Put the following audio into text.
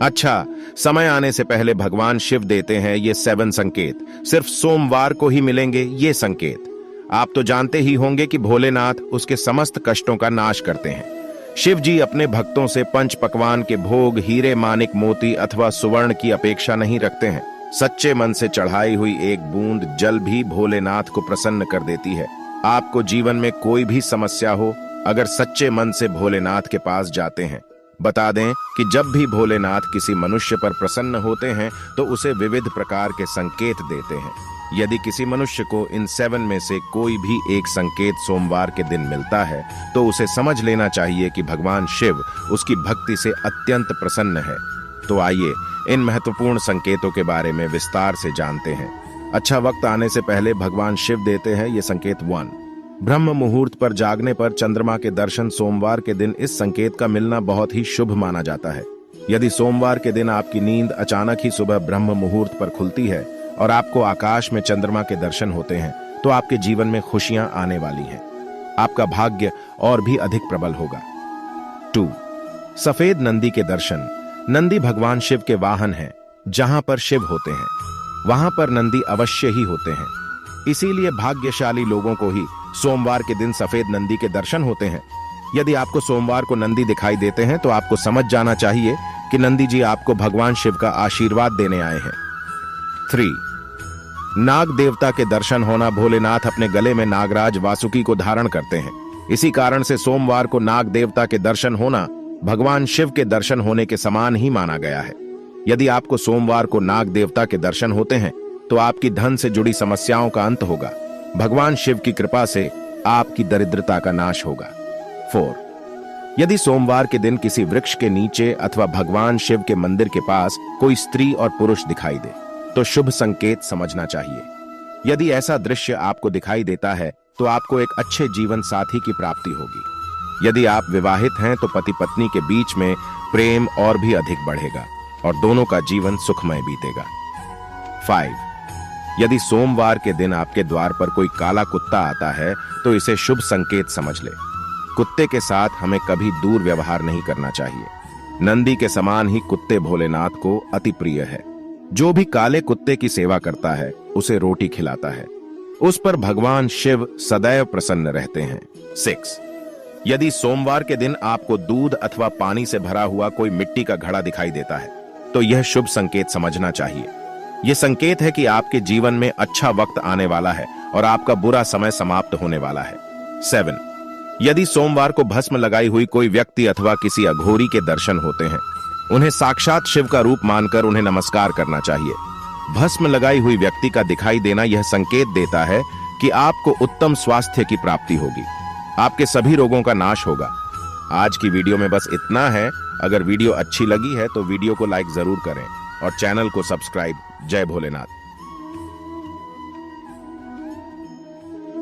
अच्छा, समय आने से पहले भगवान शिव देते हैं ये 7 संकेत। सिर्फ सोमवार को ही मिलेंगे ये संकेत। आप तो जानते ही होंगे कि भोलेनाथ उसके समस्त कष्टों का नाश करते हैं। शिव जी अपने भक्तों से पंच पकवान के भोग, हीरे, मानिक, मोती अथवा सुवर्ण की अपेक्षा नहीं रखते हैं। सच्चे मन से चढ़ाई हुई एक बूंद जल भी भोलेनाथ को प्रसन्न कर देती है। आपको जीवन में कोई भी समस्या हो, अगर सच्चे मन से भोलेनाथ के पास जाते हैं, बता दें कि जब भी भोलेनाथ किसी मनुष्य पर प्रसन्न होते हैं तो उसे विविध प्रकार के संकेत देते हैं। यदि किसी मनुष्य को इन 7 में से कोई भी एक संकेत सोमवार के दिन मिलता है तो उसे समझ लेना चाहिए कि भगवान शिव उसकी भक्ति से अत्यंत प्रसन्न है। तो आइए इन महत्वपूर्ण संकेतों के बारे में विस्तार से जानते हैं। अच्छा वक्त आने से पहले भगवान शिव देते हैं ये संकेत। 1, ब्रह्म मुहूर्त पर जागने पर चंद्रमा के दर्शन। सोमवार के दिन इस संकेत का मिलना बहुत ही शुभ माना जाता है। यदि सोमवार के दिन आपकी नींद अचानक ही सुबह ब्रह्म मुहूर्त पर खुलती है और आपको आकाश में चंद्रमा के दर्शन होते हैं तो आपके जीवन में खुशियां आने वाली हैं। आपका भाग्य और भी अधिक प्रबल होगा। 2, सफेद नंदी के दर्शन। नंदी भगवान शिव के वाहन हैं। जहां पर शिव होते हैं वहां पर नंदी अवश्य ही होते हैं। इसीलिए भाग्यशाली लोगों को ही सोमवार के दिन सफेद नंदी के दर्शन होते हैं। यदि आपको सोमवार को नंदी दिखाई देते हैं तो आपको समझ जाना चाहिए कि नंदी जी आपको भगवान शिव का आशीर्वाद देने आए हैं। 3, नाग देवता के दर्शन होना। भोलेनाथ अपने गले में नागराज वासुकी को धारण करते हैं। इसी कारण से सोमवार को नाग देवता के दर्शन होना भगवान शिव के दर्शन होने के समान ही माना गया है। यदि आपको सोमवार को नाग देवता के दर्शन होते हैं तो आपकी धन से जुड़ी समस्याओं का अंत होगा। भगवान शिव की कृपा से आपकी दरिद्रता का नाश होगा। 4, यदि सोमवार के दिन किसी वृक्ष के नीचे अथवा भगवान शिव के मंदिर के पास कोई स्त्री और पुरुष दिखाई दे तो शुभ संकेत समझना चाहिए। यदि ऐसा दृश्य आपको दिखाई देता है तो आपको एक अच्छे जीवन साथी की प्राप्ति होगी। यदि आप विवाहित हैं तो पति पत्नी के बीच में प्रेम और भी अधिक बढ़ेगा और दोनों का जीवन सुखमय बीतेगा। 5, यदि सोमवार के दिन आपके द्वार पर कोई काला कुत्ता आता है तो इसे शुभ संकेत समझ ले। कुत्ते के साथ हमें कभी दूर व्यवहार नहीं करना चाहिए। नंदी के समान ही कुत्ते भोलेनाथ को अति प्रिय है। जो भी काले कुत्ते की सेवा करता है उसे रोटी खिलाता है। उस पर भगवान शिव सदैव प्रसन्न रहते हैं। 6, यदि सोमवार के दिन आपको दूध अथवा पानी से भरा हुआ कोई मिट्टी का घड़ा दिखाई देता है तो यह शुभ संकेत समझना चाहिए। यह संकेत है कि आपके जीवन में अच्छा वक्त आने वाला है और आपका बुरा समय समाप्त होने वाला है। 7, यदि सोमवार को भस्म लगाई हुई कोई व्यक्ति अथवा किसी अघोरी के दर्शन होते हैं, उन्हें साक्षात शिव का रूप मानकर उन्हें नमस्कार करना चाहिए। भस्म लगाई हुई व्यक्ति का दिखाई देना यह संकेत देता है कि आपको उत्तम स्वास्थ्य की प्राप्ति होगी। आपके सभी रोगों का नाश होगा। आज की वीडियो में बस इतना है। अगर वीडियो अच्छी लगी है तो वीडियो को लाइक जरूर करें और चैनल को सब्सक्राइब। जय भोलेनाथ।